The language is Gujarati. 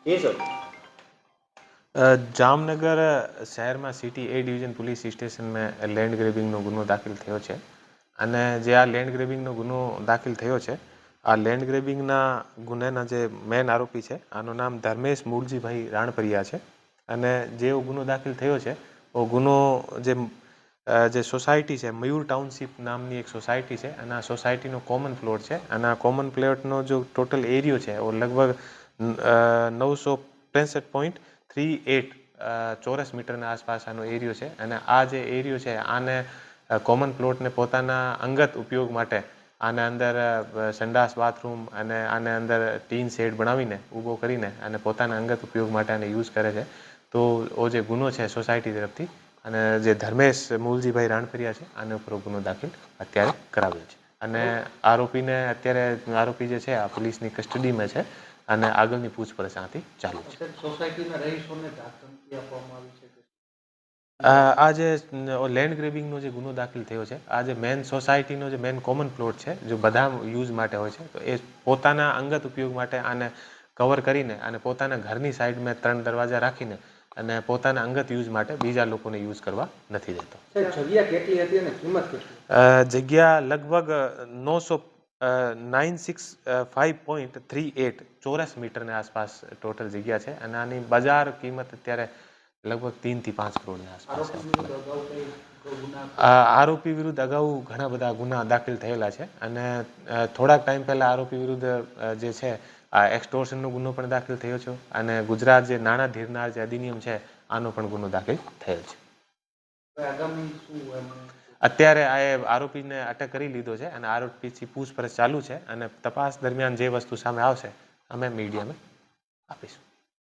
जी सर। જામનગર શહેરમાં સિટી એ ડિવિઝન પોલીસ સ્ટેશન में લેન્ડ ગ્રેબિંગનો ગુનો દાખલ થયો છે અને જે આ લેન્ડ ગ્રેબિંગનો ગુનો દાખલ થયો છે આ લેન્ડ ગ્રેબિંગના ગુનેના જે મેન આરોપી છે આનું નામ ધર્મેશ મૂળજીભાઈ રાણપરિયા છે અને જે ગુનો દાખલ થયો છે वो ગુનો જે સોસાયટી છે મયુર ટાઉનશીપ નામની એક સોસાયટી છે અને આ સોસાયટીનો કોમન પ્લોટ છે અને આ કોમન પ્લોટનો જો ટોટલ એરિયો છે वो લગભગ 963.38 ચોરસ મીટરના આસપાસ આનો એરિયો છે અને આ જે એરિયો છે આને કોમન પ્લોટને પોતાના અંગત ઉપયોગ માટે આને અંદર સંડાસ બાથરૂમ અને આને અંદર ટીન શેડ બનાવીને ઊભો કરીને અને પોતાના અંગત ઉપયોગ માટે આને યુઝ કરે છે તો ઓ જે ગુનો છે સોસાયટી તરફથી અને જે ધર્મેશ મૂળજીભાઈ રાણપરિયા છે આને ઉપર ગુનો દાખલ અત્યારે કરાવ્યો છે અને આરોપીને અત્યારે આરોપી જે છે આ પોલીસની કસ્ટડીમાં છે અને આગળની પૂછપરછ આથી ચાલુ છે. સોસાયટીના રહીશોને ધમકી આપવામાં આવી છે. આ જે લેન્ડ ગ્રેબિંગનો જે ગુનો દાખલ થયો છે આ જે મેન સોસાયટીનો જે મેન કોમન પ્લોટ છે જો બધા યુઝ માટે હોય છે તો એ પોતાના અંગત ઉપયોગ માટે આને કવર કરીને અને પોતાના ઘરની સાઈડમાં 3 દરવાજા રાખીને અને પોતાના અંગત યુઝ માટે બીજા લોકોને યુઝ કરવા નથી દેતો. જગ્યા કેટલી હતી અને કિંમત કેટલી? જગ્યા લગભગ 965.38 ચોરસ મીટરની આસપાસ ટોટલ જગ્યા છે અને આની બજાર કિંમત અત્યારે લગભગ 3 થી 5 કરોડની આસપાસ છે. આરોપી વિરુદ્ધ અગાઉ ઘણા બધા ગુના દાખલ થયેલા છે અને થોડાક ટાઈમ પહેલા આરોપી વિરુદ્ધ જે છે આ એક્સટોર્શનનો ગુનો પણ દાખલ થયો છે અને ગુજરાત જે નાણાં ધીરનાર જે અધિનિયમ છે આનો પણ ગુનો દાખલ થયો છે. અત્યારે આ આરોપીને અટક કરી લીધો છે અને આરોપીથી પૂછપરછ ચાલુ છે અને તપાસ દરમિયાન જે વસ્તુ સામે આવશે અમે મીડિયામાં આપીશું.